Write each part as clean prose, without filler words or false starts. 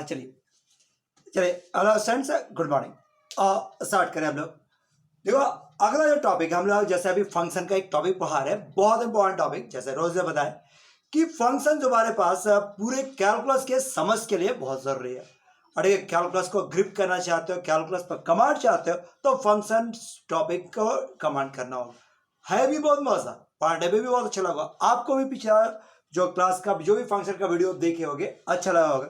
चलिए चलिए hello students, good morning. Start करें हम लोग। देखो अगला जो टॉपिक हम लोग जैसे अभी फंक्शन का एक टॉपिक पढ़ा रहे हैं, बहुत इंपॉर्टेंट टॉपिक। जैसे रोज ने बताया कि फंक्शन जो हमारे पास पूरे कैलकुलस के समझ के लिए बहुत जरूरी है। और ये कैलकुलस को ग्रिप करना चाहते हो, कैलकुलस पर कमांड चाहते हो, तो फंक्शन टॉपिक को कमांड करना होगा। है भी बहुत मजा, पढ़ने में भी बहुत अच्छा लगा आपको भी। पिछला जो क्लास का जो भी फंक्शन का वीडियो देखे होगे अच्छा लगा होगा।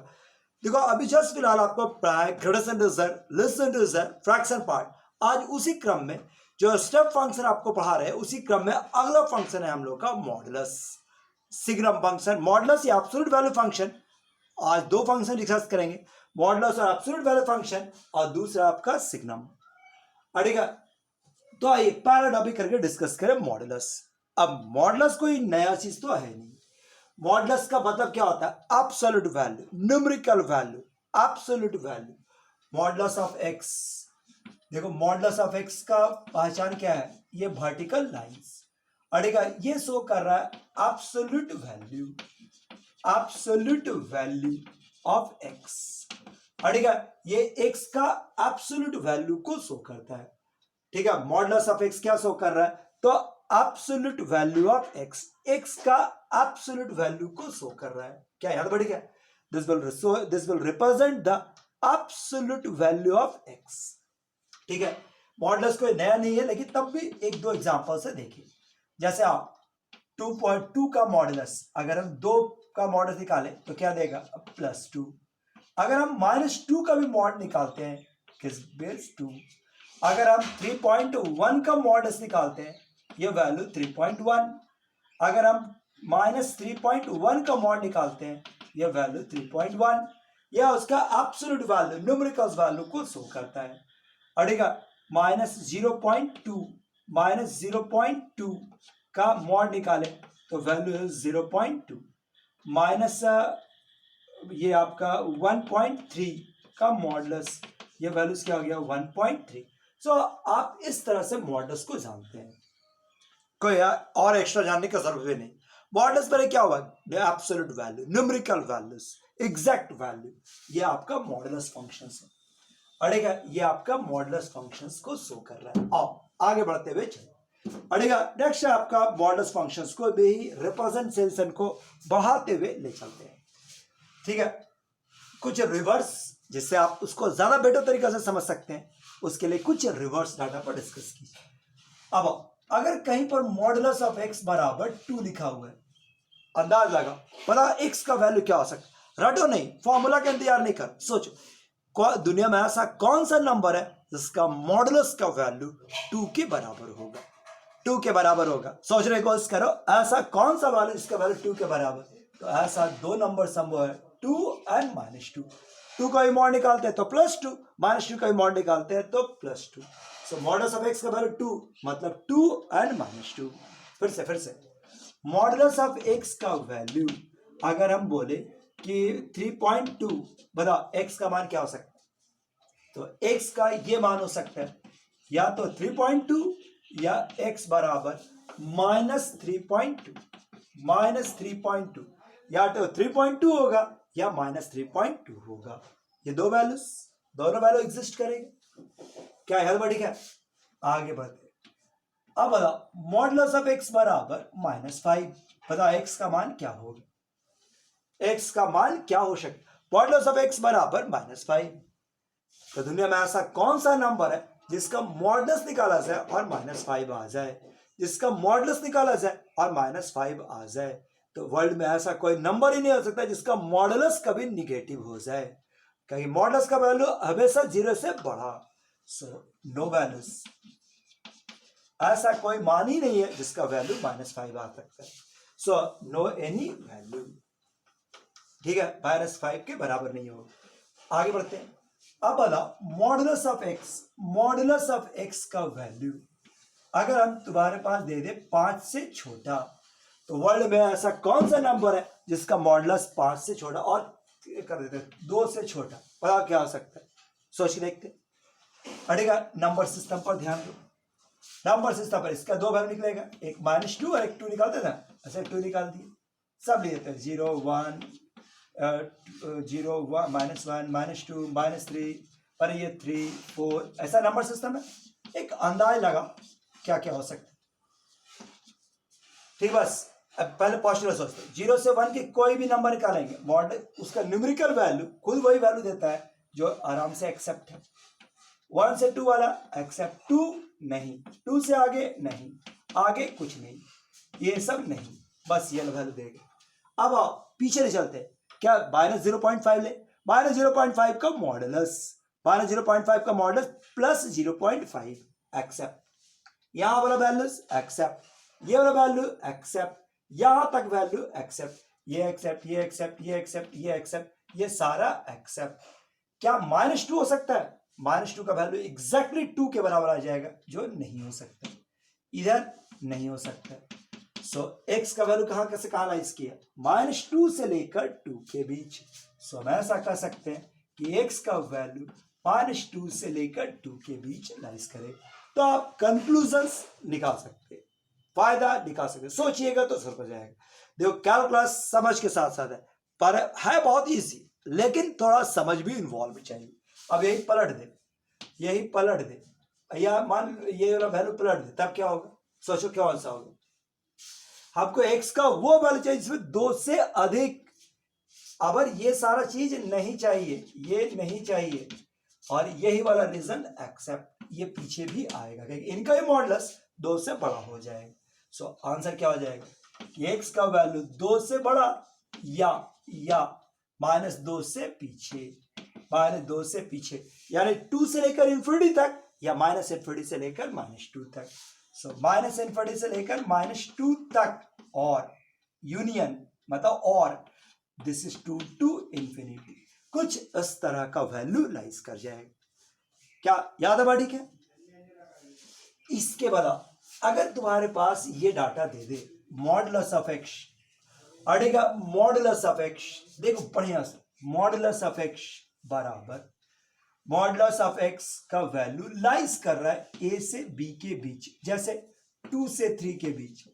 देखो अभी जस्ट फिलहाल आपको gradation result, list result, fraction part, आज उसी क्रम में जो स्टेप फंक्शन आपको पढ़ा रहे हैं उसी क्रम में अगला फंक्शन है हम लोग का मॉडुलस सिग्नम फंक्शन। मॉडुलस या एब्सोल्यूट वैल्यू फंक्शन, आज दो फंक्शन डिस्कस करेंगे, मॉडुलस और एब्सोल्यूट वैल्यू फंक्शन, और दूसरा आपका सिग्नम। ठीक है, तो आइए पहला टॉपिक करके डिस्कस करें मॉडुलस। अब मॉडुलस कोई नया चीज तो है नहीं। मॉडुलस का मतलब क्या होता है? Absolute value, numerical value, absolute value. Modulus of x, देखो मॉडुलस ऑफ एक्स का पहचान क्या है? ये वर्टिकल लाइंस, अड़ेगा ये शो कर रहा है absolute value, absolute value of x. अड़ेगा ये एक्स का एब्सोल्यूट वैल्यू को शो करता है। ठीक है, मॉडुलस ऑफ एक्स क्या शो कर रहा है? तो absolute value of x, x का एब्सोल्यूट वैल्यू को शो कर रहा है। क्या याद बढ़ गया? This will represent the absolute value of x. ठीक है, मॉडुलस कोई नया नहीं है, लेकिन तब भी एक दो एग्जांपल से देखिए। जैसे आप 2.2 का मॉडुलस, अगर हम 2 का मॉडुलस निकालें तो क्या देगा? +2। अगर हम -2 का भी मॉड निकालते हैं, किस बेस 2। अगर हम 3.1 का मॉडुलस निकालते हैं, ये वैल्यू 3.1। अगर हम -3.1 का मॉड निकालते हैं, ये वैल्यू 3.1। यह उसका एब्सोल्यूट वैल्यू, न्यूमेरिकल वैल्यू को शो करता है। अड़ेगा -0.2, -0.2 का मॉड निकाले तो वैल्यू है 0.2। माइनस ये आपका 1.3 का मॉडुलस, ये वैल्यूज क्या हो गया? 1.3। सो आप इस तरह से मॉडुलस को जानते हैं, कोई और एक्स्ट्रा जानने की जरूरत भी नहीं। मॉडुलस पर क्या हुआ? Absolute value, numerical values, exact value, ये आपका मॉडुलस फंक्शंस है। अड़ेगा ये आपका मॉडुलस फंक्शंस को शो कर रहा है। आओ आगे बढ़ते हुए चलिए। अड़ेगा नेक्स्ट आपका मॉडुलस फंक्शंस को भी रिप्रेजेंटेशन को बढ़ाते हुए ले चलते हैं। ठीक है, कुछ रिवर्स, जिससे आप उसको ज्यादा बेटर तरीके से समझ सकते हैं, उसके लिए कुछ रिवर्स डाटा पर डिस्कस कीजिए। अब अगर कहीं पर मॉडुलस ऑफ एक्स बराबर 2 लिखा हुआ है, अंदाज लगा पता एक्स का वैल्यू क्या हो सकता? रटो नहीं, फॉर्मूला का इंतजार नहीं कर, सोचो दुनिया में ऐसा कौन सा नंबर है जिसका मॉडुलस का वैल्यू 2 के बराबर होगा? 2 के बराबर होगा, सोचने की कोशिश करो, ऐसा कौन सा वैल्यू जिसका वैल्यू 2 के बराबर? तो ऐसा दो नंबर संभव है, 2 एंड -2। 2 का भी मॉड निकालते हैं तो +2, -2 का भी मॉड निकालते हैं तो +2। सो मॉडुलस ऑफ एक्स का वैल्यू 2, मतलब 2 एंड -2। फिर से मॉडुलस ऑफ एक्स का वैल्यू अगर हम बोले कि 3.2, बताओ एक्स का मान क्या हो सकता है? तो एक्स का ये मान हो सकता है या तो 3.2 या एक्स बराबर -3.2, -3.2, या तो 3.2 होगा या -3.2 होगा। ये दो वैल्यूज, दोनों वैल्यू एग्जिस्ट करेंगे। क्या है बढ़ी? क्या आगे बढ़ते। अब बताओ मॉडुलस ऑफ एक्स बराबर -5, बताओ एक्स का मान क्या होगा? एक्स का मान क्या हो सकता? मॉडुलस ऑफ एक्स बराबर -5। तो दुनिया में ऐसा कौन सा नंबर है जिसका मॉडुलस निकाला जाए और -5 आ जाए? जिसका मॉडुलस निकाला जाए और -5 आ जाए, तो वर्ल्ड में ऐसा कोई नंबर ही नहीं हो सकता जिसका मॉडुलस कभी निगेटिव हो जाए, क्योंकि मॉडुलस का वैल्यू हमेशा 0 से बढ़ा। सो नो वैल्यूज, ऐसा कोई मान ही नहीं है जिसका वैल्यू -5 आ सकता है। So no any value. ठीक है, -5 के बराबर नहीं होगा। आगे बढ़ते हैं। अब वाला modulus of x, modulus of x का वैल्यू अगर हम तुम्हारे पास दे दे 5 से छोटा, तो वर्ल्ड में ऐसा कौन सा नंबर है जिसका मॉडुलस 5 से छोटा, और कर देते 2 से छोटा, पता क्या हो सकता है? सोच के देखते। अड़ेगा नंबर सिस्टम पर ध्यान दो। नंबर सिस्टम पर इसका दो वैल्यू निकलेगा, एक -2 और एक 2 निकालते ना, अच्छा 2 निकाल दिए, सब ले लेते हैं 0 1 0 -1 -2 -3 पर ये 3 4 ऐसा नंबर सिस्टम है। एक अंदाज लगा क्या क्या हो सकता है। ठीक, बस अब पहले पॉजिटिव सोचते हैं। 0 से 1 के कोई भी नंबर निकालेंगे, मॉडल उसका न्यूमेरिकल वैल्यू खुद वही वैल्यू देता है जो आराम से एक्सेप्ट है। 1 से 2 वाला एक्सेप्ट, 2 नहीं, 2 से आगे नहीं, आगे कुछ नहीं, ये सब नहीं, बस ये वैल्यू देगा। अब आओ पीछे नहीं चलते, क्या -0.5 ले, -0.5 का मॉडुलस, -0.5 का मॉडुलस प्लस 0.5 एक्सेप्ट, यहां वाला वैल्यू एक्सेप्ट, ये वाला वैल्यू एक्सेप्ट, यहां तक वैल्यू एक्सेप्ट, ये एक्सेप्ट, ये एक्सेप्ट, ये एक्सेप्ट, ये एक्सेप्ट, ये सारा एक्सेप्ट। क्या -2 हो सकता है? -2 का वैल्यू एग्जैक्टली 2 के बराबर आ जाएगा, जो नहीं हो सकता, इधर नहीं हो सकता। सो x का वैल्यू कहां से कहां लाइज किया? -2 से लेकर 2 के बीच। सो हम ऐसा कह सकते हैं कि x का वैल्यू -2 से लेकर 2 के बीच लाइज करे। तो आप कंक्लूजन्स निकाल सकते हैं, फायदा निकाल सकते हैं, सोचिएगा तो सर हो जाएगा। देखो कैलकुलस समझ के साथ साथ है, पर है बहुत इजी, लेकिन थोड़ा समझ भी इन्वॉल्व चाहिए। अब यही पलट दे, यही पलट दे, या मान ये वाला वैल्यू पलट दे, तब क्या होगा? सोचो क्या आंसर होगा। आपको x का वो वैल्यू चाहिए जिसमें 2 से अधिक। अगर ये सारा चीज नहीं चाहिए, ये नहीं चाहिए, और यही वाला रीजन एक्सेप्ट, ये पीछे भी आएगा क्योंकि इनका ही मॉडुलस 2 से बड़ा हो जाएगा। सो आंसर क्या हो जाएगा कि x का वैल्यू 2 से बड़ा या -2 से पीछे, -2 से पीछे, यानी 2 से लेकर इंफिनिटी तक या -इंफिनिटी से लेकर -2 तक। सो -इंफिनिटी से लेकर -2 तक, और यूनियन मतलब और दिस इज 2 to इंफिनिटी, कुछ इस तरह का वैल्यू लाइज कर जाएगा। क्या याद है बाड़ी? क्या इसके बाद अगर तुम्हारे पास ये डाटा दे दे मॉडुलस ऑफ x, अड़ेगा मॉडुलस ऑफ x, देखो बढ़िया से, मॉडुलस ऑफ x बराबर मॉडुलस ऑफ x का वैल्यू लाइज कर रहा है a से b के बीच, जैसे 2 से 3 के बीच।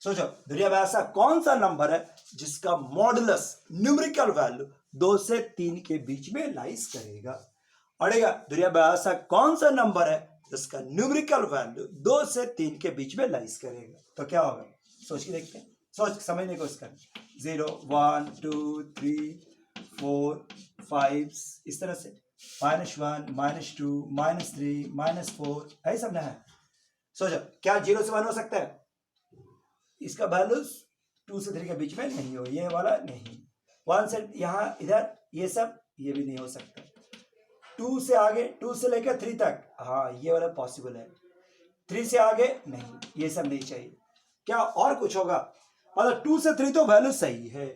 सोचो दुनिया में ऐसा कौन सा नंबर है जिसका मॉडुलस न्यूमेरिकल वैल्यू 2 से 3 के बीच में लाइज करेगा? अड़ेगा दुनिया में ऐसा कौन सा नंबर है जिसका न्यूमेरिकल वैल्यू 2 से 3 के बीच में लाइज करेगा? तो क्या होगा? सोच के देखते हैं, सोच समझने की कोशिश करें। 0 1 2 3 4 5 इस तरह से, -1 -2 -3 -4 है, समझना है। सोचो क्या 0 से 1 हो सकता है? इसका वैल्यू 2 से 3 के बीच में नहीं हो, ये वाला नहीं, 1 से यहां इधर ये सब, ये भी नहीं हो सकता। 2 से आगे, 2 से लेकर 3 तक, हाँ ये वाला पॉसिबल है। 3 से आगे नहीं, ये सब नहीं चाहिए। क्या और कुछ होगा? मतलब 2 से 3 तो वैल्यू सही है।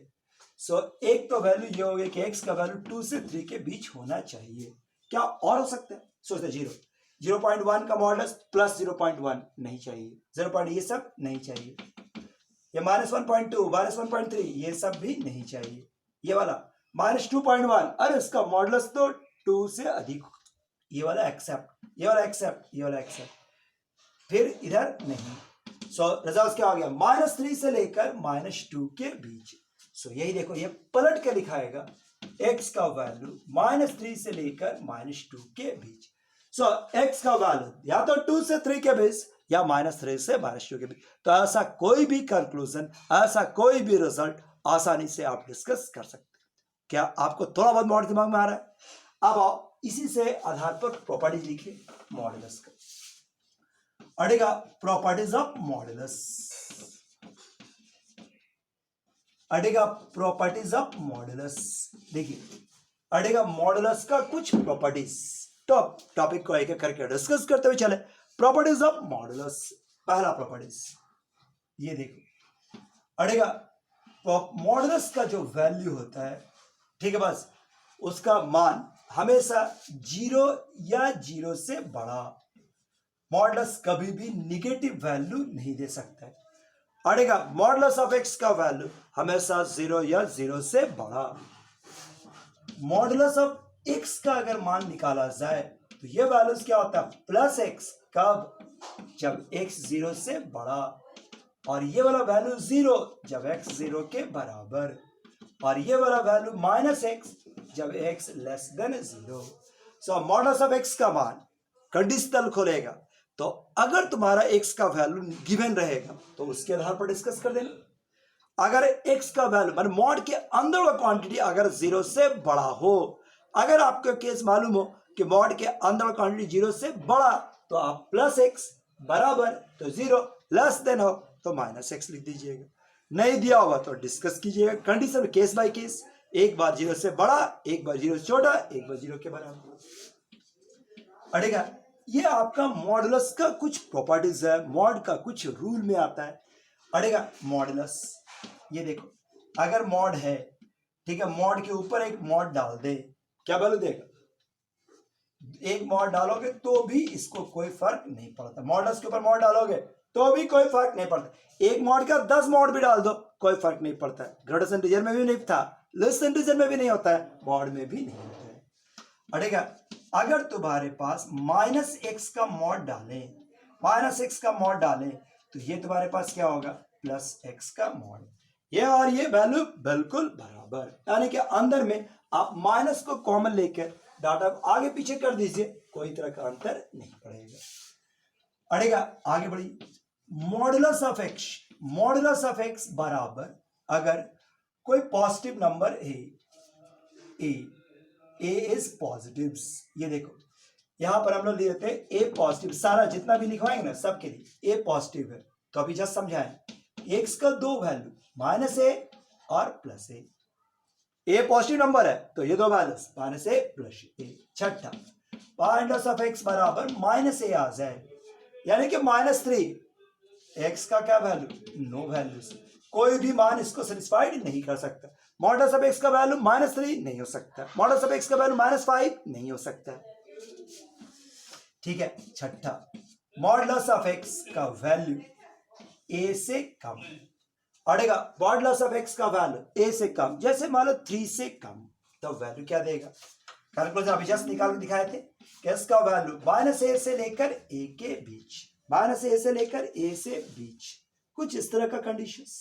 सो एक तो वैल्यू ये हो गई कि x का वैल्यू 2 से 3 के बीच होना चाहिए। क्या और हो सकता है? सोचते 0.1 का मॉडुलस प्लस 0.1 नहीं चाहिए, 0. ये सब नहीं चाहिए, ये -1.2 -1.3 ये सब भी नहीं चाहिए, ये वाला -2.1, अरे इसका मॉडुलस तो 2 से अधिक, ये वाला एक्सेप्ट, ये वाला एक्सेप्ट, ये वाला एक्सेप्ट, फिर इधर नहीं। सो रिजल्ट क्या आ गया? -3 से लेकर -2 के बीच। सो यही देखो, ये पलट के लिखाएगा x का वैल्यू -3 से लेकर -2 के बीच। सो x का वैल्यू या तो 2 से 3 के बीच या -3 से -2 के बीच। तो ऐसा कोई भी कंक्लूजन, ऐसा कोई भी रिजल्ट आसानी से आप डिस्कस कर सकते हैं। क्या आपको थोड़ा बहुत मॉडल दिमाग में आ रहा है? अब आओ इसी से आधार पर प्रॉपर्टीज लिखिए मॉडुलस का। अड़ेगा प्रॉपर्टीज ऑफ मॉडुलस, अड़ेगा प्रॉपर्टीज ऑफ मॉडुलस। देखिए अड़ेगा मॉडुलस का कुछ प्रॉपर्टीज, तो टॉपिक को एक एक करके डिस्कस करते हुए चले। प्रॉपर्टीज ऑफ मॉडुलस, पहला प्रॉपर्टीज ये देखो, अड़ेगा मॉडुलस का जो वैल्यू होता है, ठीक है, बस उसका मान हमेशा 0 या 0 से बड़ा, मॉडुलस कभी भी निगेटिव वैल्यू नहीं दे सकता है। अड़ेगा मॉडुलस ऑफ x का वैल्यू हमेशा 0 या 0 से बड़ा। मॉडुलस ऑफ x का अगर मान निकाला जाए तो ये वैल्यूज क्या होता है? +x, कब? जब x 0 से बड़ा, और ये वाला वैल्यू 0 जब x 0 के बराबर। और ये वाला वैल्यू माइनस एक्स जब x less than 0। So modulus of x का मान कंडीशनल खोलेगा, तो अगर तुम्हारा एक्स का वैल्यू गिवन रहेगा तो उसके आधार पर डिस्कस कर देना। अगर एक्स का वैल्यू मान मॉड के अंदर वाला क्वांटिटी अगर 0 से बड़ा हो, अगर आपको केस मालूम हो कि मॉड के अंदर वाला क्वांटिटी 0 से बड़ा, तो आप प्लस एक्स बराबर तो 0, लेस देन हो तो माइनस एक्स लिख दीजिएगा। नहीं दिया होगा तो डिस्कस कीजिएगा कंडीशन केस बाय केस, एक बार 0 से बड़ा, एक बार 0 से छोटा, एक बार 0 के बराबर। अड़ेगा ये आपका मॉडुलस का कुछ प्रॉपर्टीज है, मॉड का कुछ रूल में आता है। अड़ेगा मॉडुलस, ये देखो अगर मॉड है, ठीक है, मॉड के ऊपर एक मॉड डाल दे, क्या वैल्यू देगा? एक मॉड डालोगे तो भी इसको कोई फर्क नहीं पड़ता, मॉडुलस के ऊपर मॉड डालोगे तो भी कोई फर्क नहीं पड़ता, एक मॉड का 10 मॉड भी डाल दो कोई फर्क नहीं पड़ता है। ग्रेटर इंटीजर में भी नहीं था, लेस इंटीजर में भी नहीं होता है, मॉड में भी नहीं होता है। अड़ेगा अगर तुम्हारे पास माइनस एक्स का मॉड डाले, माइनस एक्स का मॉड डाले, तो ये तुम्हारे पास क्या होगा? प्लस एक्स का मॉड। ये और ये वैल्यू बिल्कुल बराबर, यानी कि अंदर में आप माइनस को कॉमन लेकर डाटा आगे पीछे कर दीजिए, कोई तरह का अंतर नहीं पड़ेगा। अड़ेगा आगे बढ़िए, modulus of x, modulus of x बराबर अगर कोई positive number A is positive, ये देखो यहां पर हम लोग लेते हैं ए पॉजिटिव, सारा जितना भी लिखवाएंगे ना सबके लिए ए पॉजिटिव है, तो अभी जस्ट समझाएं एक्स का दो वैल्यू माइनस ए और प्लस ए पॉजिटिव नंबर है तो ये दो वैल्यूज माइनस ए प्लस ए। छठा मॉडुलस ऑफ एक्स बराबर माइनस ए आ जाए, यानी कि -3, एक्स का क्या वैल्यू? नो वैल्यूज, कोई भी मान इसको सेटिस्फाइड नहीं कर सकता। मॉडुलस ऑफ एक्स का वैल्यू -3 नहीं हो सकता, मॉडुलस ऑफ एक्स का वैल्यू -5 नहीं हो सकता, ठीक है। छठा मॉडुलस ऑफ एक्स का वैल्यू ए से कम। अड़ेगा मॉडुलस ऑफ एक्स का वैल्यू ए से कम, जैसे मान लो 3 से कम, तो वैल्यू क्या देगा? कैलकुलेशन अभी जस्ट निकाल के दिखाए थे कि इसका वैल्यू -a से लेकर a के बीच, -a से लेकर a से बीच, कुछ इस तरह का कंडीशंस।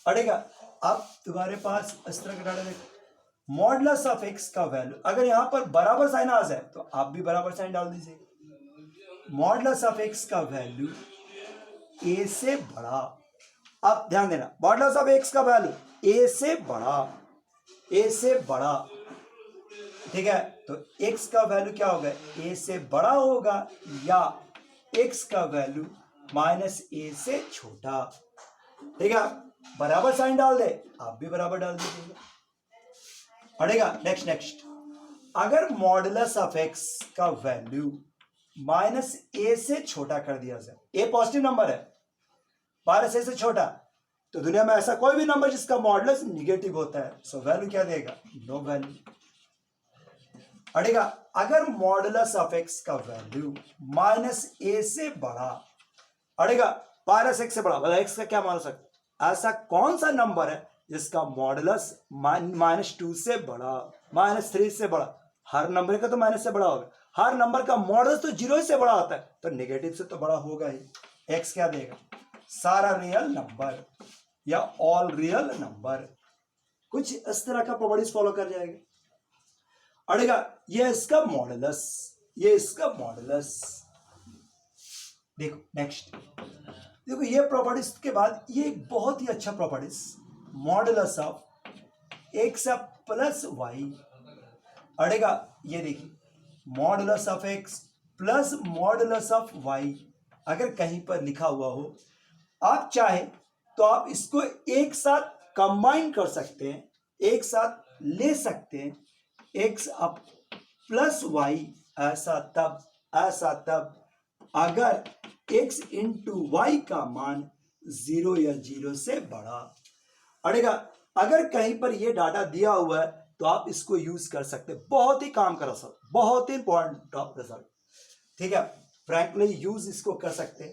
अड़ेगा अब तुम्हारे पास इस तरह का डाटा देखो, मॉडुलस ऑफ एक्स का वैल्यू अगर यहां पर बराबर साइन आ जाए तो आप भी बराबर साइन डाल दीजिए। मॉडुलस ऑफ एक्स का वैल्यू a से बड़ा, अब ध्यान देना मॉडुलस ऑफ एक्स का वैल्यू a से बड़ा, a से बड़ा, ठीक है, तो x का वैल्यू क्या होगा? a से बड़ा होगा, या x का वैल्यू -a से छोटा, ठीक है। बराबर साइन डाल दे, आप भी बराबर डाल दीजिएगा। अड़ेगा नेक्स्ट अगर मॉडुलस ऑफ x का वैल्यू -a से छोटा कर दिया जाए, a पॉजिटिव नंबर है, -a से छोटा, तो दुनिया में ऐसा कोई भी नंबर जिसका मॉडुलस निगेटिव होता है, सो वैल्यू क्या देगा? No value. अड़ेगा अगर मॉडुलस ऑफ एक्स का वैल्यू -a से बड़ा, अड़ेगा -x से बड़ा, मतलब एक्स का क्या मान हो सकता है? ऐसा कौन सा नंबर है जिसका मॉडुलस -2 से बड़ा, -3 से बड़ा? हर नंबर का तो माइनस से बड़ा होगा, हर नंबर का मॉडुलस तो 0 से बड़ा होता है, तो नेगेटिव से तो बड़ा होगा ही। एक्स क्या देगा? सारा रियल नंबर या ऑल रियल नंबर, कुछ इस तरह का प्रॉपर्टीज फॉलो कर जाएगा। अड़ेगा ये इसका मॉडुलस, ये इसका मॉडुलस। देखो नेक्स्ट, देखो ये प्रॉपर्टीज के बाद ये एक बहुत ही अच्छा properties, modulus of x plus y. अड़ेगा ये देखिए modulus of x plus modulus of y अगर कहीं पर लिखा हुआ हो, आप चाहे तो आप इसको एक साथ कंबाइन कर सकते हैं, एक साथ ले सकते हैं, एक्स अप प्लस वाई, ऐसा तब अगर x इंटू वाई का मान 0 या 0 से बड़ा। अड़ेगा अगर कहीं पर ये डाटा दिया हुआ है तो आप इसको यूज कर सकते हैं, बहुत ही काम कर सर, बहुत ही इंपॉर्टेंट रिजल्ट, ठीक है, फ्रैंकली यूज इसको कर सकते हैं।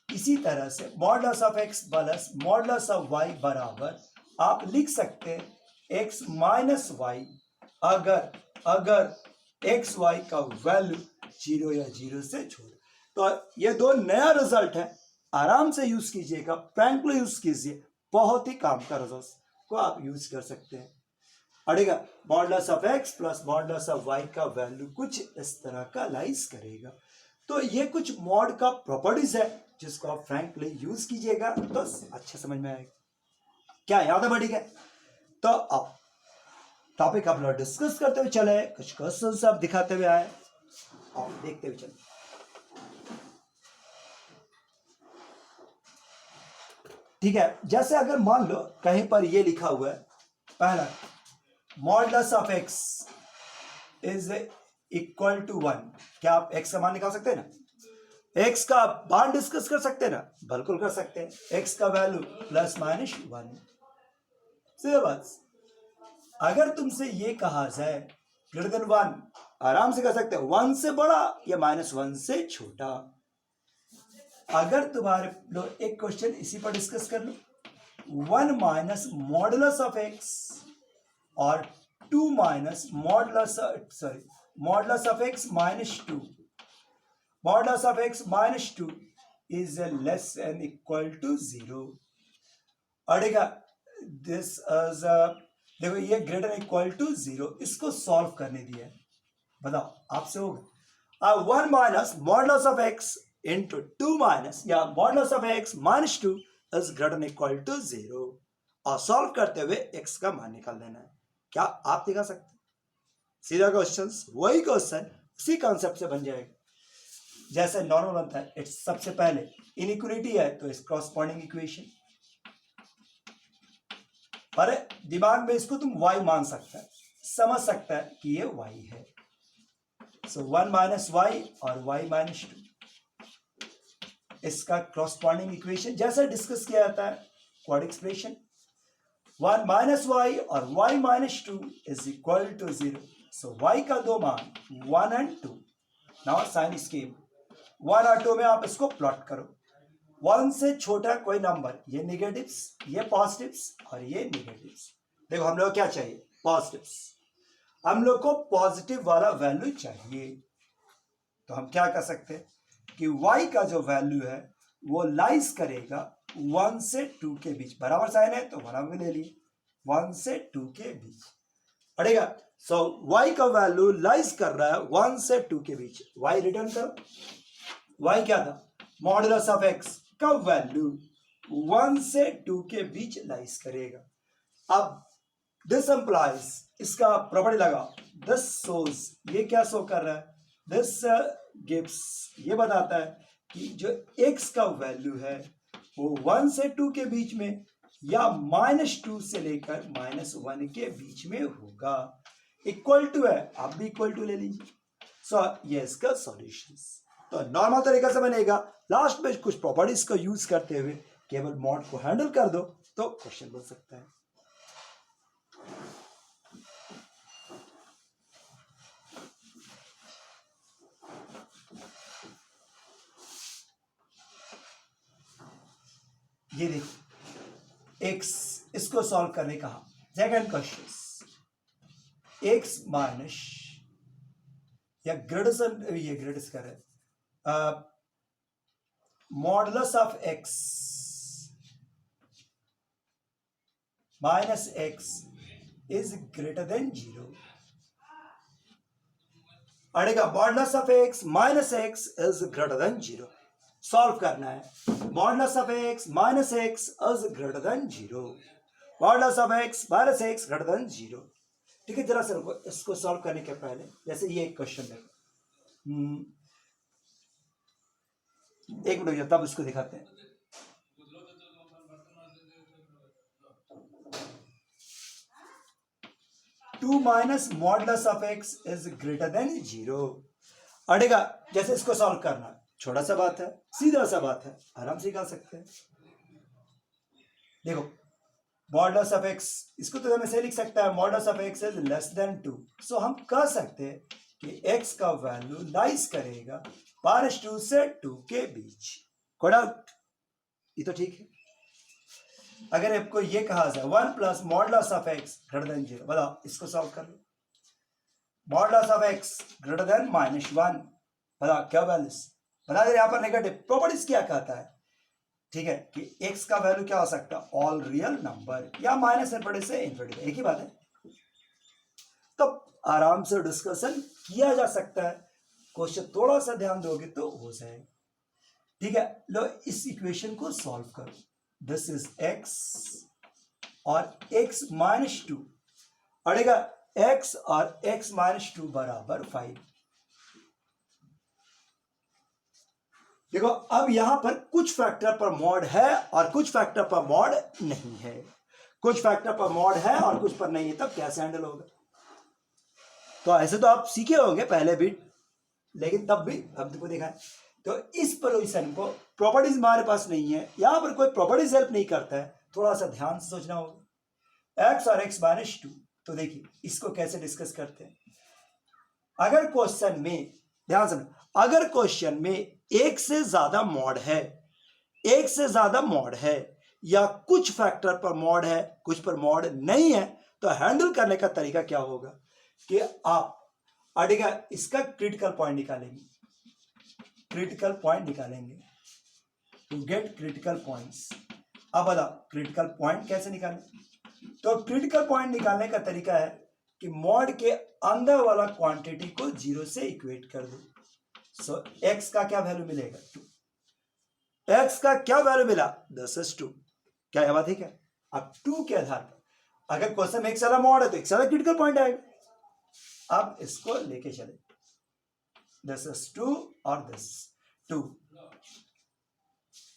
इसी तरह से modulus of x plus modulus of y बराबर आप लिख सकते हैं x माइनस वाई, अगर एक्स वाई का वैल्यू 0 या 0 से छोटा। तो ये दो नया रिजल्ट है, आराम से यूज कीजिएगा, फ्रैंकली यूज कीजिए, बहुत ही काम का रिजल्ट। को आप यूज कर सकते हैं। अड़ेगा modulus of x plus modulus of y का वैल्यू कुछ इस तरह का लाइज करेगा। तो ये कुछ मॉड का प्रॉपर्टीज है जिसको आप फ्रैंकली यूज कीजिएगा तो अच्छा समझ में आएगा। क्या याद है बढ़ी है? तो अब टॉपिक आप लोग डिस्कस करते हुए चले, कुछ क्वेश्चंस आप दिखाते हुए आए और देखते हुए चले। ठीक है, जैसे अगर मान लो कहीं पर ये लिखा हुआ है, पहला modulus of x is equal to 1। क्या आप एक्स का मान निकाल सकते हैं ना? एक्स का मान डिस्कस कर सकते हैं ना? बिल्कुल कर सकते हैं। एक्स का वैल्यू प्लस माइनस 1, सीधे बात। अगर तुमसे ये कहा जाए ग्रेटर देन 1, आराम से कर सकते हैं 1 से बड़ा या -1 से छोटा। अगर तुम्हारे लोग एक क्वेश्चन इसी पर डिस्कस कर लो, 1 माइनस मॉडुलस ऑफ एक्स और 2 minus modulus of x minus 2, modulus of x minus 2 is less and equal to 0। अड़ेगा दिस इज देखो ये ग्रेटर इक्वल टू 0, इसको सॉल्व करने दिया है, बताओ आपसे होगा। 1 minus modulus of x into 2 minus या modulus of x minus 2 is greater equal to 0 और सॉल्व करते हुए एक्स का मान निकाल देना है। क्या आप दिखा सकते हैं? सीधा क्वेश्चन, वही क्वेश्चन उसी कॉन्सेप्ट से बन जाएगा जैसे नॉर्मल बनता है। इट्स सबसे पहले इनइक्वालिटी है तो इस क्रॉसपॉन्डिंग इक्वेशन, पर दिमाग में इसको तुम y मान सकता है, समझ सकता है कि ये y है। सो 1 माइनस वाई और y माइनस 2, इसका क्रॉसपॉन्डिंग इक्वेशन जैसे डिस्कस किया जाता है क्वाड एक्सप्रेशन, 1 माइनस वाई और y minus 2 is equal to 0। So y का दो मान 1 एंड 2। नाउ साइन स्कीम 1 और 2 में आप इसको प्लॉट करो। 1 से छोटा कोई नंबर, ये निगेटिव्स, ये पॉजिटिव्स और ये निगेटिव्स। देखो हम लोग क्या चाहिए? पॉजिटिव्स। हम लोग को पॉजिटिव वाला वैल्यू चाहिए, तो हम क्या कर सकते हैं कि y का जो वैल्यू है वो लाइज करेगा 1 से 2 के बीच। बराबर साइन है तो बराबर ले लिए, 1 से 2 के बीच पड़ेगा। सो y का वैल्यू लाइज कर रहा है 1 से 2 के बीच। y रिटर्न करो। y क्या था? मॉडुलस ऑफ x का वैल्यू 1 से 2 के बीच लाइज करेगा। अब दिस एम्प्लॉइज, इसका प्रॉपर्टी लगा, दिस शोज, ये क्या शो कर रहा है? दिस गिव्स, ये बताता है कि जो x का वैल्यू है वो 1 से 2 के बीच में या -2 से लेकर -1 के बीच में होगा। इक्वल टू है, आप भी इक्वल टू ले लीजिए। सो ये इसका सॉल्यूशन। तो नॉर्मल तरीका से बनेगा। लास्ट में कुछ प्रॉपर्टीज को यूज करते हुए केवल मॉड को हैंडल कर दो तो क्वेश्चन बन सकता है। ये देखो x, इसको सॉल्व करने कहा। सेकंड क्वेश्चन, x माइनस या ग्रेडेशन, ये ग्रेडेशन कर रहे modulus of x minus x is greater than 0। अड़ेगा modulus of x minus x is greater than 0। Solve करना है। Modulus of x minus x is greater than 0। Modulus of x minus x greater than 0। ठीक है, जरा से रुको, इसको solve करने के पहले जैसे ये एक क्वेश्चन है, एक मिनट तब इसको दिखाते हैं। Two minus modulus of x is greater than 0। अड़ेगा जैसे इसको सॉल्व करना, छोटा सा बात है, सीधा सा बात है, आराम से निकाल सकते हैं। देखो मॉडुलस ऑफ x, इसको तो हम ऐसे लिख सकता है modulus of x is less then 2। सो हम कह सकते हैं कि x का वैल्यू लाइज करेगा -2 से 2 के बीच। कोई डाउट? ये तो ठीक है। अगर आपको ये कहा जाए 1 plus modulus of x greater than 0, बताओ इसको सॉल्व कर लो। Modulus of x greater than -1, बताओ क्या वैल्यूज बता दे। यहाँ पर नेगेटिव प्रॉपर्टीज क्या कहता है ठीक है, कि x का वैल्यू क्या हो सकता है, ऑल रियल नंबर या माइनस इनफिनिटी से इनफिनिटी, एक ही बात है। तो आराम से डिस्कशन किया जा सकता है, क्वेश्चन थोड़ा सा ध्यान दोगे तो हो जाएगा। ठीक है, लो इस इक्वेशन को सॉल्व करो। दिस इज x और x माइनस 2 अड़ेगा, x और x माइनस 2 बराबर 5। देखो अब यहां पर कुछ फैक्टर पर मॉड है और कुछ फैक्टर पर मॉड नहीं है, कुछ फैक्टर पर मॉड है और कुछ पर नहीं है, तब कैसे हैंडल होगा। तो ऐसे तो आप सीखे होंगे पहले भी, लेकिन तब भी हम तुमको देखा है। तो इस पोजीशन को प्रॉपर्टीज हमारे पास नहीं है, यहां पर कोई प्रॉपर्टीज हेल्प नहीं करता है, थोड़ा सा ध्यान से सोचना होगा। x और x माइनस 2, तो देखिए इसको कैसे डिस्कस करते हैं। अगर क्वेश्चन में ध्यान से, अगर क्वेश्चन में एक से ज्यादा मॉड है, एक से ज्यादा मॉड है या कुछ फैक्टर पर मॉड है कुछ पर मॉड नहीं है, तो हैंडल करने का तरीका क्या होगा कि आप अड़ेगा इसका क्रिटिकल पॉइंट निकालेंगे, क्रिटिकल पॉइंट निकालेंगे टू गेट क्रिटिकल पॉइंट्स। अब बताओ क्रिटिकल पॉइंट कैसे निकालें। तो क्रिटिकल पॉइंट निकालने का तरीका है कि मॉड के अंदर वाला क्वांटिटी को 0 से इक्वेट कर दो। सो x का क्या वैल्यू मिलेगा, 2। x का क्या वैल्यू मिला, 10/2। क्या यह बात ठीक है। अब 2 के आधार पर अगर क्वेश्चन में एक ज्यादा मॉड है तो एक ज्यादा क्रिटिकल पॉइंट आएगा। अब इसको लेके चले, 10/2 और 2,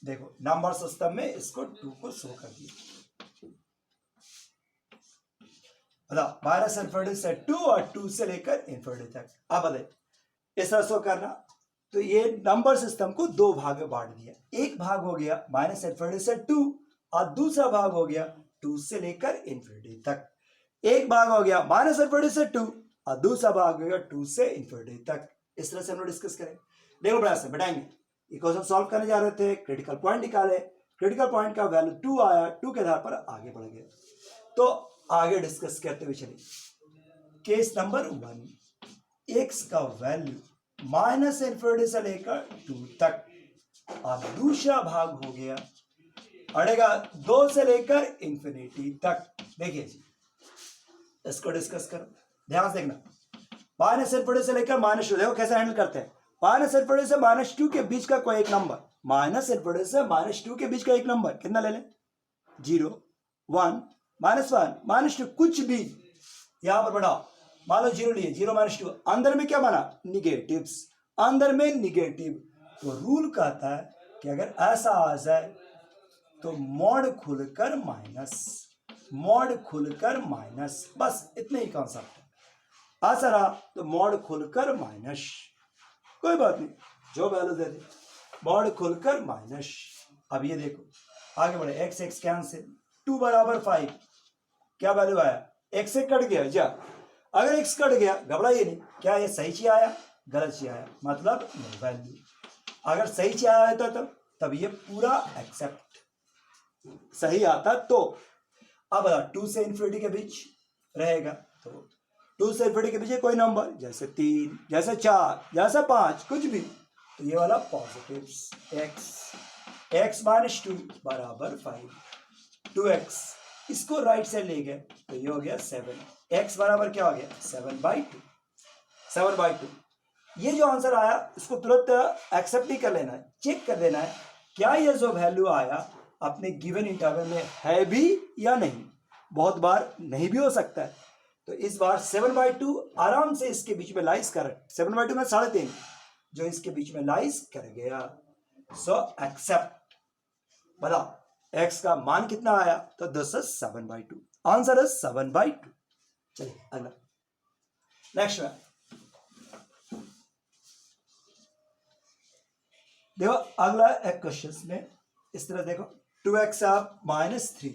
देखो नंबर सिस्टम में इसको 2 को शो कर दिया। माइनस इनफिनिटी से 2 और 2 से लेकर इनफिनिटी तक। अब इस तरह शो करना, तो ये नंबर सिस्टम को 2 भाग में बांट दिया। एक भाग हो गया माइनस इनफिनिटी से 2 और दूसरा भाग हो गया 2 से लेकर इनफिनिटी तक। एक भाग हो गया माइनस इनफिनिटी से 2 और दूसरा भाग हो गया 2 से इनफिनिटी तक। इस तरह से हम लोग डिस्कस करें। देखो बड़ा से बताएंगे, इक्वेशन सॉल्व करने जा रहे थे, क्रिटिकल पॉइंट निकाले, क्रिटिकल पॉइंट का वैल्यू 2 आया, 2 के आधार पर आगे बढ़ गए। तो आगे डिस्कस करते हुए चलिए। केस नंबर 1, x का वैल्यू माइनस इनफिनिटी से लेकर 2 तक और दूसरा भाग हो गया अड़ेगा 2 से लेकर इन्फिनिटी तक। देखिए जी, इसको डिस्कस करो, ध्यान से देखना। माइनस इनफिनिटी से लेकर माइनस 2, देखो कैसे हैंडल करते हैं। माइनस इनफिनिटी से माइनस 2 के बीच का कोई एक नंबर, माइनस इनफिनिटी से माइनस 2 के बीच का एक नंबर कितना ले लें, 0, 1, -1, -2, कुछ भी यहां पर बढ़ाओ। मान लो 0 लिए, 0 -2, अंदर में क्या बना, निगेटिव्स, अंदर में निगेटिव। तो रूल कहता है कि अगर ऐसा आ जाए तो मॉड खुलकर माइनस, मॉड खुलकर माइनस, बस इतने ही कॉन्सेप्ट है। ऐसा रहा तो मॉड खुलकर माइनस, कोई बात नहीं, जो वैल्यू दे दे, मॉड खुलकर माइनस। अब ये देखो आगे बढ़े, x x कैंसिल, 2 बराबर 5, क्या वैल्यू आया, x से कट गया जा। अगर x कट गया घबराइए नहीं, क्या ये सही चीज आया, गलत चीज आया, मतलब नो वैल्यू। अगर सही चीज आया तो तब ये पूरा एक्सेप्ट सही आता तो। अब 2 से इन्फिनिटी के बीच रहेगा, तो 2 से इन्फिनिटी के बीच कोई नंबर, जैसे 3, जैसे 4, जैसे 5, कुछ भी, तो ये वाला पॉजिटिव x -2 बराबर 5, 2x, इसको राइट साइड ले गए तो ये हो गया 7, x बराबर क्या हो गया, 7/2, 7/2। ये जो आंसर आया इसको तुरंत एक्सेप्ट नहीं कर लेना है, चेक कर देना है क्या ये जो वैल्यू आया अपने गिवन इंटरवल में है भी या नहीं। बहुत बार नहीं भी हो सकता है, तो इस बार 7/2 आराम से इसके बीच में लाइज कर, 7/2 में 3.5 जो इसके बीच में लाइज कर गया। सो एक्सेप्ट, बताओ x का मान कितना आया, तो दिस इज 7/2, आंसर इज 7/2। चलिए अगला, नेक्स्ट में देखो, अगला एक क्वेश्चन में इस तरह देखो, 2x आप -3,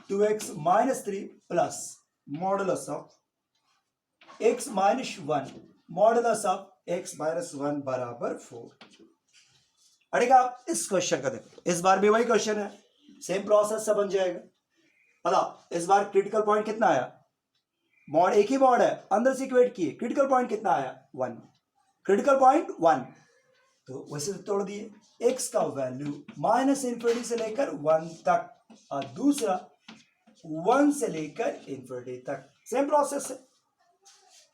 2x -3 plus modulus of x -1 modulus of x -1 बराबर 4। अरे आप इस क्वेश्चन का देखो, इस बार भी वही क्वेश्चन है, सेम प्रोसेस से बन जाएगा। बताओ इस बार क्रिटिकल पॉइंट कितना आया, मॉड एक ही मॉड है, अंदर से इक्वेट किए, क्रिटिकल पॉइंट कितना आया, 1, क्रिटिकल पॉइंट 1। तो वैसे तो तोड़ दिए, x का वैल्यू -∞ से लेकर 1 तक और दूसरा 1 से लेकर ∞ तक, सेम प्रोसेस है।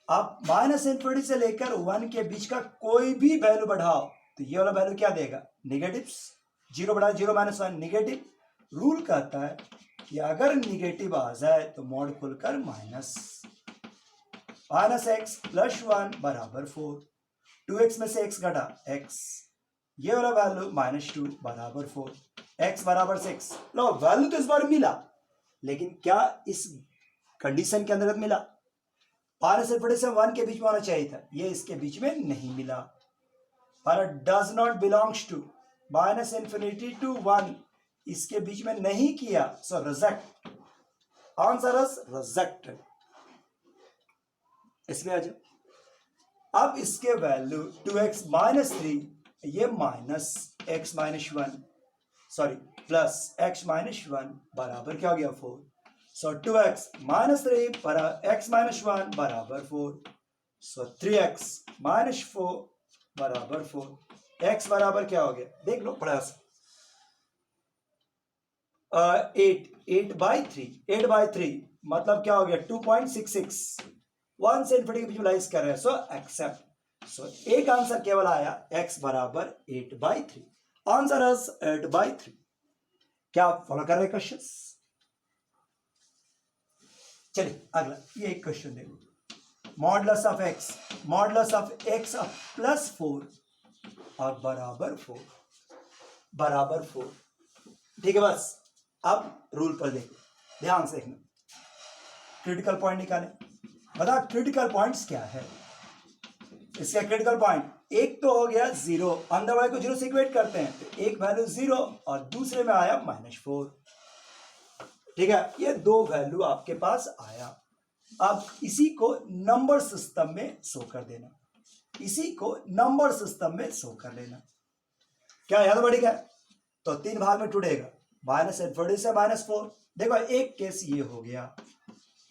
आप -∞ से लेकर 1 के बीच का कोई भी वैल्यू बढ़ाओ तो ये वाला वैल्यू क्या देगा, निगेटिव्स। 0 बढ़ाए 0 -1 निगेटिव। रूल कहता है कि अगर निगेटिव आ जाए तो मॉड खुलकर -x + 1 बराबर 4, 2x में से x घटा x, ये वाला वैल्यू -2 बराबर 4, x बराबर 6। लो वैल्यू तो इस बार मिला, लेकिन क्या इस कंडीशन के अंतर्गत मिला? -∞ से 1 के बीच में होना चाहिए था, ये इसके बीच में नहीं मिला। पर does not belongs to -∞ to 1, इसके बीच में नहीं किया, so reject. Answer is rejected. इसमें आ जाओ। अब इसके वैल्यू 2x - 3, ये -x - 1 सॉरी +x - 1 बराबर क्या हो गया 4। सो 2x - 3 पर x - 1 बराबर 4, सो 3x - 4 बराबर 4, x बराबर क्या हो गया, देख लो बड़ा सा 8/3 मतलब क्या हो गया 2.66, 1 से इनफिनिटी के बीच में लाइज कर रहे हैं, सो एक्सेप्ट। सो एक आंसर केवल आया x बराबर 8/3, आंसर इज 8/3। क्या आप फॉलो कर रहे हैं क्वेश्चंस? चलिए अगला ये एक क्वेश्चन देखो, मॉडुलस ऑफ x +4 और बराबर 4, ठीक है। बस अब रूल पर देखो, ध्यान से देखना, क्रिटिकल पॉइंट निकालें। बता क्रिटिकल पॉइंट्स क्या है? इसका क्रिटिकल पॉइंट एक तो हो गया 0, अंदर वाले को 0 से इक्वेट करते हैं तो एक वैल्यू 0 और दूसरे में आया -4, ठीक है। ये दो वैल्यू आपके पास आया। अब इसी को नंबर सिस्टम में शो कर देना, इसी को नंबर सिस्टम में शो कर लेना। क्या याद बढ़ेगा? तो 3 भाग में टूटेगा, -∞ से -4। देखो एक केस ये हो गया,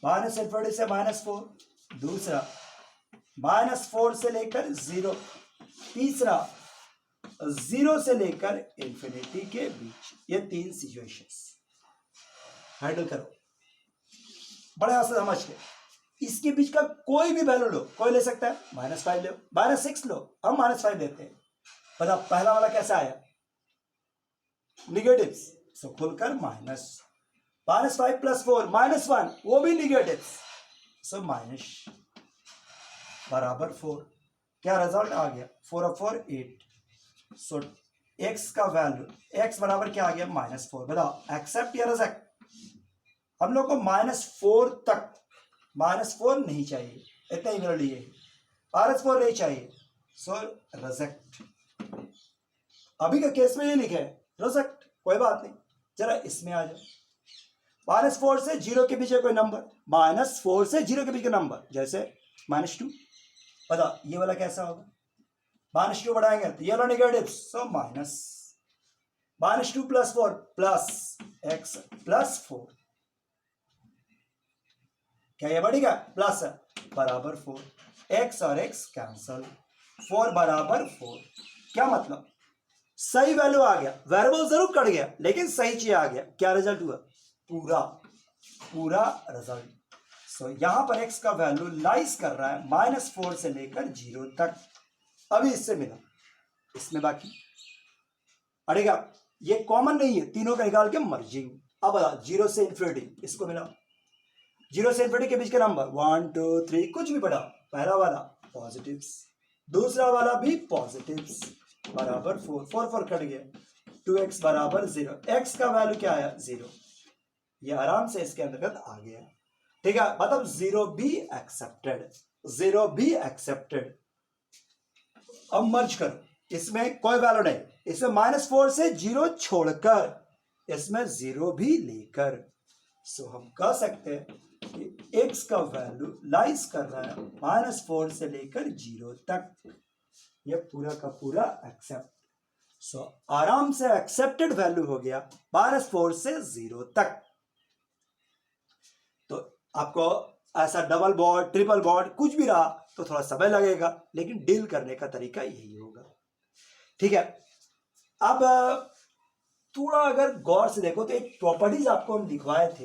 -∞ से -4, दूसरा -4 से लेकर 0, तीसरा 0 से लेकर इन्फिनिटी के बीच। ये 3 सिचुएशंस हैंडल करो बड़े आसान समझ के। इसके बीच का कोई भी वैल्यू लो, कोई ले सकता है, -5 लो, -6 लो, हम -5 लेते हैं। पता पहला वाला कैसा आया, निगेटिव, सो खुलकर -5 + 4 -1, वो भी निगेटिव, सो माइनस बराबर 4। क्या रिजल्ट आ गया, 4 और 4 8, सो x का वैल्यू x बराबर क्या आ गया -4। बताओ एक्सेप्ट या रिजेक्ट? हम लोग को -4 तक, -4 नहीं चाहिए, इतना ही मेरे लिए -4 नहीं चाहिए, सो रिजेक्ट। अभी का केस में ये लिखे है रिजेक्ट, कोई बात नहीं। जरा इसमें आ जाओ, -4 से 0 के बीच कोई नंबर, -4 से 0 के बीच का नंबर, जैसे -2। पता ये वाला कैसा होगा, -2 बढ़ाएंगे तो ये वाला निगेटिव, सो -2 + 4 प्लस x + 4, क्या ये बढ़ेगा, प्लस बराबर 4, x और x कैंसल, 4 बराबर 4। क्या मतलब, सही वैल्यू आ गया, वेरिएबल जरूर कट गया लेकिन सही चीज आ गया। क्या रिजल्ट हुआ, पूरा रिजल्ट। सो यहां पर x का वैल्यू लाइज कर रहा है -4 से लेकर 0 तक। अभी इससे मिला, इसमें बाकी अड़ेगा, ये कॉमन नहीं है, तीनों का निकाल के मर्जिंग। अब 0 से इन्फिनिटी, इसको मिला 0 से इन्फिनिटी के बीच के नंबर 1 2 3 कुछ भी पढ़ा, पहला वाला पॉजिटिव्स, दूसरा वाला भी पॉजिटिव्स, बराबर 4 4 कट गया, 2x बराबर 0, x का वैल्यू क्या आया 0, ये आराम से इसके अंतर्गत आ गया, ठीक है। मतलब 0 भी एक्सेप्टेड। अब मर्ज करो, इसमें कोई वैल्यू नहीं, इसमें -4 से 0 छोड़कर इसमें 0 भी लेकर, सो हम कह सकते हैं कि x का वैल्यू लाइज कर रहा है -4 से लेकर 0 तक, ये पूरा का पूरा एक्सेप्ट। सो आराम से एक्सेप्टेड वैल्यू हो गया -4 से 0 तक। तो आपको ऐसा डबल बॉन्ड ट्रिपल बॉन्ड कुछ भी रहा तो थोड़ा समय लगेगा, लेकिन डील करने का तरीका यही होगा। ठीक है। अब थोड़ा अगर गौर से देखो तो एक प्रॉपर्टीज आपको हम लिखवाए थे,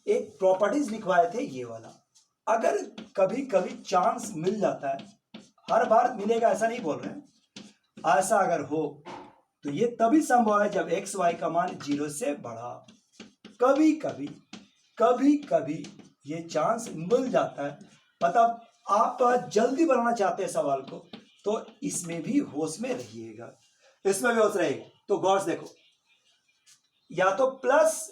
एक प्रॉपर्टीज लिखवाए थे ये वाला। अगर कभी कभी चांस मिल जाता है, हर बार मिलेगा ऐसा नहीं बोल रहे हैं, ऐसा अगर हो तो ये तभी संभव है जब एक्स वाई का मान 0 से बढ़ा। कभी कभी ये चांस मिल जाता है। मतलब आप जल्दी बनाना चाहते हैं सवाल को तो इसमें भी होश में रहिएगा, इसमें भी होश रहेगा। तो गौर से देखो, या तो प्लस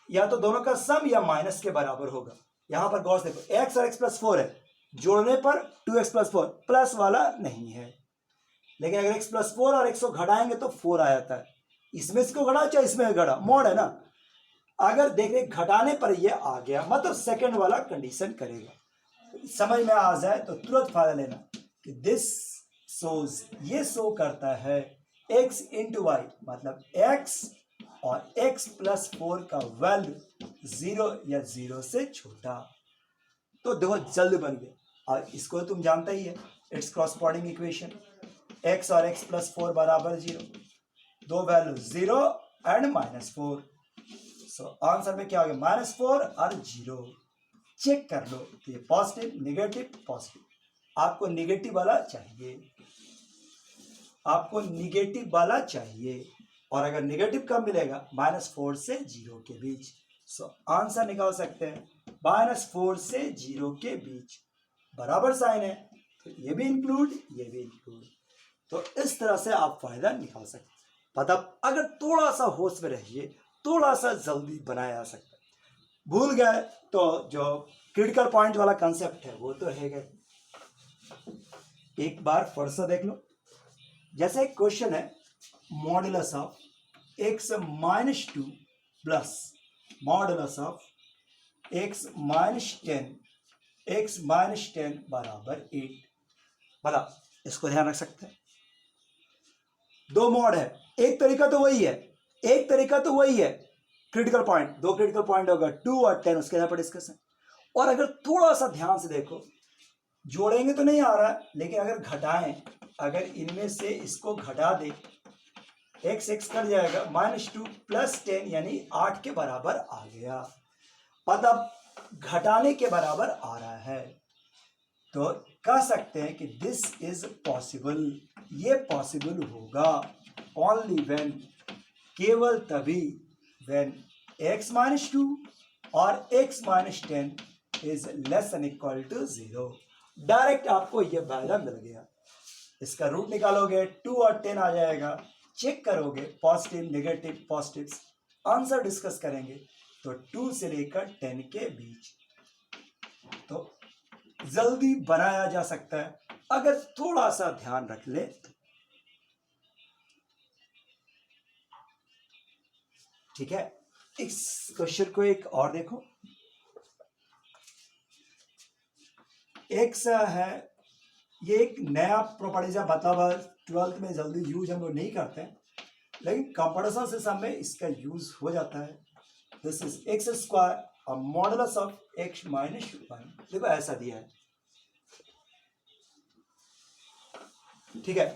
या तो दोनों का सम या माइनस के बराबर होगा। यहां पर गौर से देखो, एक्स और एक्स प्लस 4 है, जोड़ने पर 2x प्लस 4, प्लस वाला नहीं है। लेकिन अगर x प्लस 4 और x को घटाएंगे तो 4 आ जाता है। इसमें इसको घटा चाहे इसमें घटा, मॉड है ना। अगर देखें घटाने पर ये आ गया, मतलब सेकंड वाला कंडीशन करेगा। समझ में आ जाए तो तुरंत फायदा लेना कि दिस शोज, ये शो करता है x इंटू वाई, मतलब x और x प्लस 4 का वैल्यू 0 या 0 से छोटा। तो देखो जल्द बन गया। और इसको तुम जानते ही है, इट्स क्रॉसपोर्डिंग इक्वेशन, x और x प्लस 4 बराबर 0, दो वैल्यू 0 एंड -4। सो आंसर में क्या हो गया, -4 और 0। चेक कर लो तो ये पॉजिटिव नेगेटिव पॉजिटिव, आपको निगेटिव वाला चाहिए, आपको निगेटिव वाला चाहिए। और अगर निगेटिव कब मिलेगा, -4 से 0 के बीच। सो आंसर निकाल सकते हैं -4 से 0 के बीच, बराबर साइन है तो ये भी इंक्लूड ये भी इंक्लूड। तो इस तरह से आप फायदा निकाल सकते हैं। मतलब अगर थोड़ा सा होश में रहिए, थोड़ा सा जल्दी बनाया जा सकता है। भूल गए तो जो क्रिटिकल पॉइंट वाला कंसेप्ट है वो तो रहेगा। एक बार फिर से देख लो, जैसे एक क्वेश्चन है, modulus of x -2 plus modulus of x -10 बराबर 8। बता, इसको ध्यान रख सकते हैं। दो मॉड है, एक तरीका तो वही है, क्रिटिकल पॉइंट, दो क्रिटिकल पॉइंट होगा 2 और 10, उसके पर डिस्कशन। और अगर थोड़ा सा ध्यान से देखो, जोड़ेंगे तो नहीं आ रहा है, लेकिन अगर घटाएं, अगर इनमें से इसको घटा दे, x कट जाएगा, -2 प्लस 10 यानी 8 के बराबर आ गया। मतलब घटाने के बराबर आ रहा है, तो कह सकते हैं कि दिस इज पॉसिबल, ये पॉसिबल होगा ओनली व्हेन, केवल तभी, व्हेन x -2 और x -10 is less than equal to 0। Direct आपको ये फायदा मिल गया। इसका रूट निकालोगे 2 और 10 आ जाएगा, चेक करोगे positive negative positive, answer discuss करेंगे तो 2 से लेकर 10 के बीच। तो जल्दी बनाया जा सकता है अगर थोड़ा सा ध्यान रख ले। ठीक है, इस क्वेश्चन को एक और देखो। एक्स है, ये एक नया प्रॉपर्टीज है, मतलब 12th में जल्दी यूज हम लोग नहीं करते हैं, लेकिन कंपैरिजन सिस्टम में इसका यूज हो जाता है। दिस इज एक्स स्क्वायर और मॉडुलस ऑफ x -1। देखो ऐसा दिया है, ठीक है।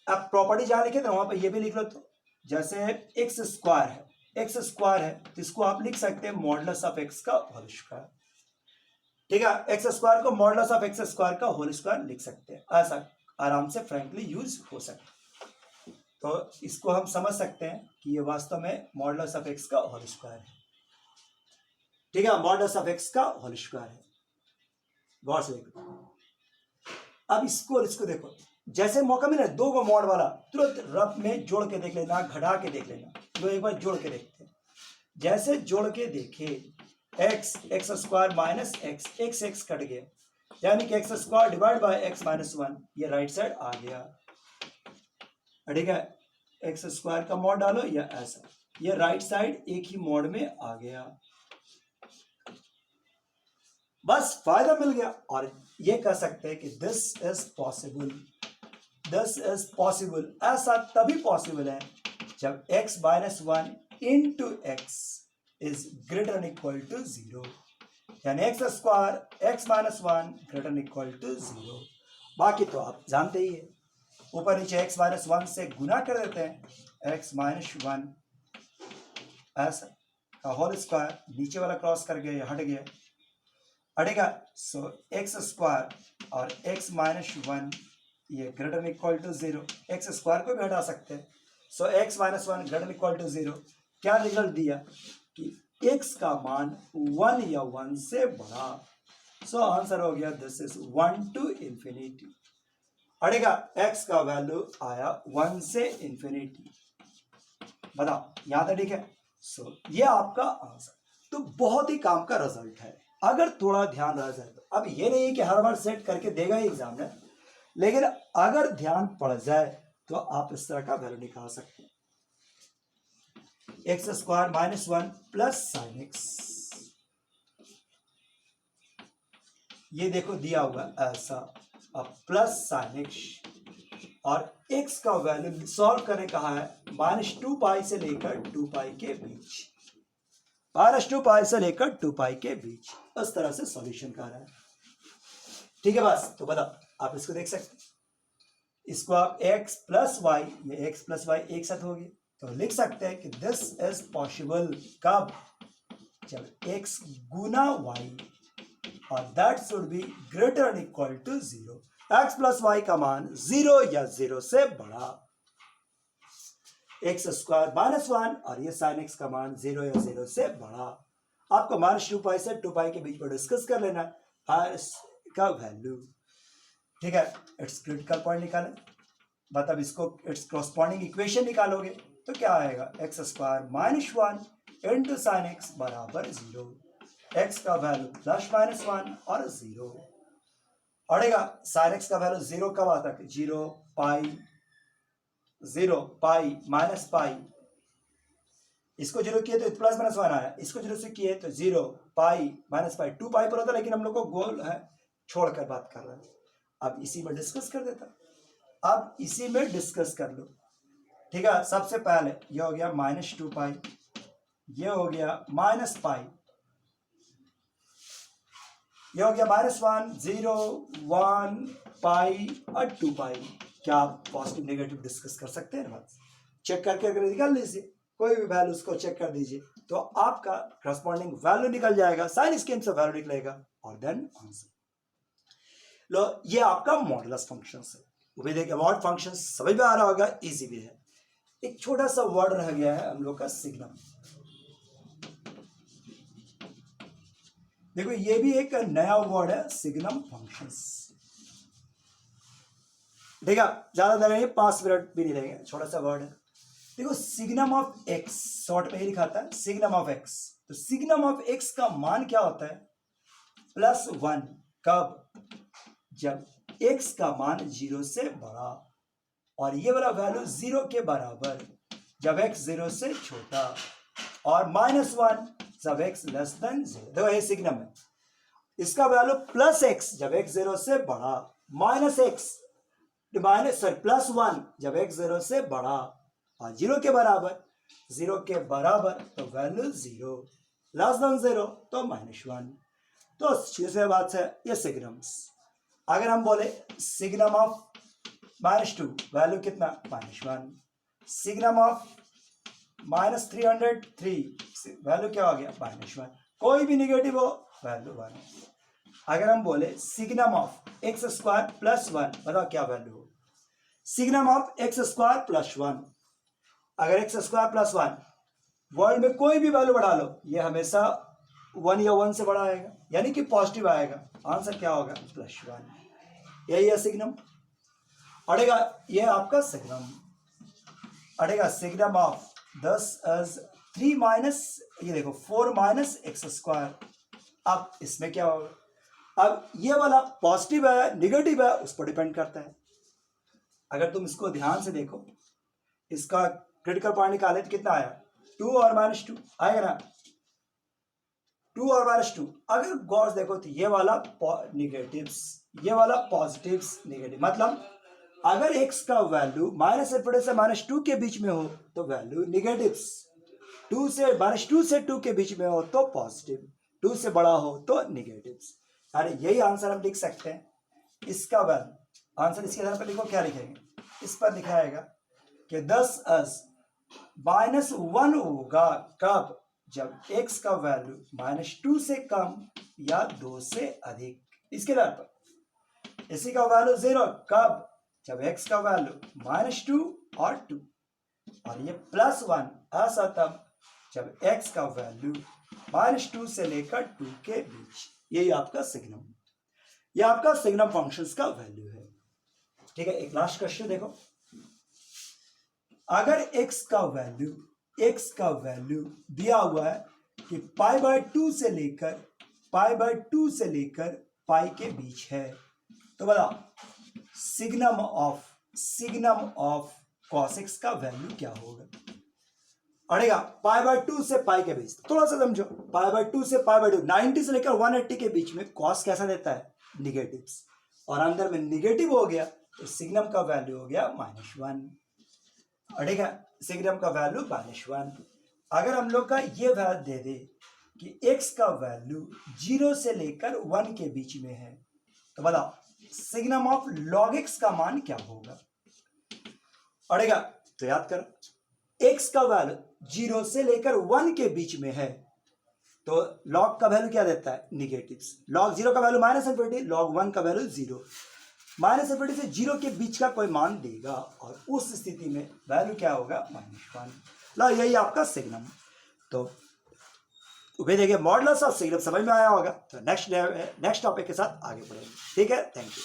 अब प्रॉपर्टी जहां लिखे थे वहां पर ये भी लिख लो। तो जैसे एक्स स्क्वायर है तो इसको आप लिख सकते हैं मॉडुलस ऑफ x का होल स्क्वायर। ठीक है, एक्स स्क्वायर को मॉडुलस ऑफ x स्क्वायर का होल स्क्वायर लिख सकते हैं, ऐसा आराम से फ्रैंकली यूज हो सकता है। तो इसको हम समझ सकते हैं कि ये वास्तव में मॉडुलस ऑफ x का होल स्क्वायर है। ठीक है, मॉडुलस ऑफ x का होल स्क्वायर है। गौर से देखो, अब इसको देखो, जैसे मौका मिले दो को मॉड वाला तुरंत रफ में जोड़ के देख लेना, घटा के देख लेना। तो एक बार जोड़ के देखते हैं, जैसे जोड़ के देखे x square minus x cut गया, यानी कि x square divide by x -1, ये राइट साइड आ गया। ठीक है, एक्स स्क्वायर का मॉड डालो या ऐसा, ये राइट साइड एक ही मॉड में आ गया, बस फायदा मिल गया। और ये कह सकते हैं कि दिस इज पॉसिबल। ऐसा तभी पॉसिबल है जब x -1 into x is greater than equal to 0, यानी x square x -1 greater than equal to 0। बाकी तो आप जानते ही है, ऊपर नीचे x माइनस 1 से गुना कर देते हैं, x माइनस 1 ऐसा का होल स्क्वायर, नीचे वाला क्रॉस कर गया, हट गया, हटेगा। सो एक्स स्क्वायर और x माइनस 1 ये greater than equal to 0, x square को भी हटा सकते हैं। So x minus 1 greater than equal to 0। क्या रिजल्ट दिया कि x का मान 1 या 1 से बड़ा। सो आंसर हो गया दिस इज 1 टू इंफिनिटी। हटेगा, x का वैल्यू आया 1 से इंफिनिटी। बताओ यहां तक ठीक है। सो ये आपका आंसर, तो बहुत ही काम का रिजल्ट है अगर थोड़ा ध्यान रह जाए तो। अब ये नहीं कि हर बार सेट करके देगा ही एग्जाम में, लेकिन अगर ध्यान पड़ जाए तो आप इस तरह का वैल्यू निकाल सकते हैं। X square minus 1 plus sine x, ये देखो दिया हुआ ऐसा, अब प्लस साइन एक्स और x का वैल्यू सॉल्व करने कहा है माइनस 2 पाई से लेकर 2 पाई के बीच, माइनस 2 पाई से लेकर 2 पाई के बीच, इस तरह से सॉल्यूशन कर रहा है। ठीक है बस, तो बताओ आप इसको देख सकते हैं, इसको आप x प्लस वाई, ये x प्लस वाई एक साथ होगी, तो लिख सकते हैं कि दिस इज पॉसिबल कब, जब x गुना y और that should be greater than equal to 0। x plus y का मान 0 या 0 से बड़ा, एक्स स्क्वायर माइनस 1 और ये साइन x का मान 0 या 0 से बड़ा। आपको माइनस 2 पाई से 2 पाई के बीच में डिस्कस कर लेना है इसका वैल्यू। ठीक है, इट्स क्रिटिकल पॉइंट निकालें, मतलब इसको इट्स कॉरस्पॉन्डिंग इक्वेशन निकालोगे तो क्या आएगा, x square minus 1 into sine x बराबर 0, एक्स का वैल्यू प्लस माइनस 1 और 0 हटेगा। साइन एक्स का वैल्यू 0 कब आता है, 0 पाई माइनस पाई, इसको 0 किए तो प्लस माइनस 1 आया, इसको 0 से किए तो 0 पाई माइनस पाई, 2 पाई पर होता, लेकिन हम लोग को गोल है छोड़कर बात कर रहे हैं। अब इसी में डिस्कस कर देता, अब इसी में डिस्कस कर लो। ठीक है, सबसे पहले ये हो गया माइनस 2 पाई, ये हो गया माइनस पाई, ये हो गया माइनस 1 0 1 पाई और 2 पाई। क्या आप पॉजिटिव नेगेटिव डिस्कस कर सकते हैं, बस चेक करके अगर निकाल लीजिए, कोई भी वैल्यू उसको चेक कर दीजिए तो आपका करस्पॉन्डिंग वैल्यू निकल जाएगा, साइन स्कीम से वैल्यू निकलेगा और देन आंसर। लो, ये आपका मॉडुलस फंक्शन है। उम्मीद है कि मॉड फंक्शन समझ में आ रहा होगा, इजी भी है। एक छोटा सा वर्ड रह गया है हम लोग का सिग्नम। देखो ये भी एक नया वर्ड है, सिग्नम फंक्शंस। ठीक है, ज्यादा देर नहीं, 5 मिनट भी नहीं लगेंगे, छोटा सा वर्ड है। देखो सिग्नम ऑफ एक्स, शॉर्ट में ही लिखाता है सिग्नम ऑफ एक्स। तो सिग्नम ऑफ एक्स का मान क्या होता है, +1 कब, जब x का मान 0 से बड़ा और ये वाला वैल्यू 0 के बराबर जब x 0 से छोटा, और -1 जब x लेस देन 0। देखो ये सिग्नम है, इसका वैल्यू +x जब x 0 से बड़ा, +1 जब x 0 से बड़ा और 0 के बराबर, 0 के बराबर तो वैल्यू 0, लेस देन 0 तो -1। तो सीधे बात है ये सिग्नम्स। अगर हम बोले सिग्नम ऑफ -2 वैल्यू कितना, -1, सिग्नम ऑफ -303 वैल्यू क्या हो गया, -1, कोई भी निगेटिव हो वैल्यू 1। अगर हम बोले सिग्नम ऑफ एक्स स्क्वायर +1, बताओ क्या वैल्यू हो, सिग्नम ऑफ एक्स स्क्वायर +1, अगर एक्स स्क्वायर +1 वर्ल्ड में कोई भी वैल्यू बढ़ा लो, ये हमेशा 1 या 1 से बड़ा आएगा, यानी कि पॉजिटिव आएगा, आंसर क्या होगा, +1। यही है सिग्नम। अड़ेगा ये आपका सिग्नम, अड़ेगा सिग्नम ऑफ 10 as 3 माइनस, ये देखो 4 माइनस एक्स स्क्वायर। अब इसमें क्या होगा, अब ये वाला पॉजिटिव है निगेटिव है उस पर डिपेंड करता है। अगर तुम इसको ध्यान से देखो, इसका क्रिटिकल पॉइंट निकाले तो कितना आया, 2 और -2 आएगा ना, 2 और -2। अगर गौर से देखो तो ये वाला निगेटिव्स, ये वाला पॉजिटिव्स निगेटिव, मतलब अगर x का वैल्यू -2 से -2 के बीच में हो तो वैल्यू निगेटिव्स, 2 से -2 से 2 के बीच में हो तो पॉजिटिव, 2 से बड़ा हो तो निगेटिव्स। अरे यही आंसर हम लिख सकते हैं, इसका वैल्यू, आंसर इसके आधार पर लिखो, क्या लिखेंगे, इस पर दिखाएगा कि 10s -1 होगा कब, जब x का वैल्यू -2 से कम या 2 से अधिक। इसके आधार पर इसी का वैल्यू 0 कब, जब x का वैल्यू -2 और 2, और ये +1 ऐसा तब जब x का वैल्यू -2 से लेकर 2 के बीच। यही आपका सिग्नम, ये आपका सिग्नम फंक्शंस का वैल्यू है। ठीक है, एक लास्ट क्वेश्चन देखो, अगर x का वैल्यू दिया हुआ है कि π/2 से लेकर पाई के बीच है, तो बताओ सिग्नम ऑफ cos x का वैल्यू क्या होगा। अड़ेगा π/2 से पाई के बीच, थोड़ा सा समझो, π/2 से π/2 90 से लेकर 180 के बीच में cos कैसा देता है, निगेटिव्स, और अंदर में निगेटिव हो गया तो सिग्नम का वैल्यू हो गया -1। अड़ेगा सिग्नम का वैल्यू -1। अगर हम लोग का ये वैल्यू दे दे कि x का वैल्यू 0 से लेकर 1 के बीच में है, तो बताओ सिग्नम ऑफ log x का मान क्या होगा। अड़ेगा तो याद करो, x का वैल्यू 0 से लेकर 1 के बीच में है तो log का वैल्यू क्या देता है, निगेटिव्स। log 0 का वैल्यू -∞, log 1 का वैल्यू 0, -∞ से 0 के बीच का कोई मान देगा और उस स्थिति में वैल्यू क्या होगा, -1। ला यही आपका सिग्नम। तो उम्मीद है कि मॉडुलस ऑफ सिग्नम समझ में आया होगा। तो नेक्स्ट टॉपिक के साथ आगे बढ़ेंगे। ठीक है, थैंक यू।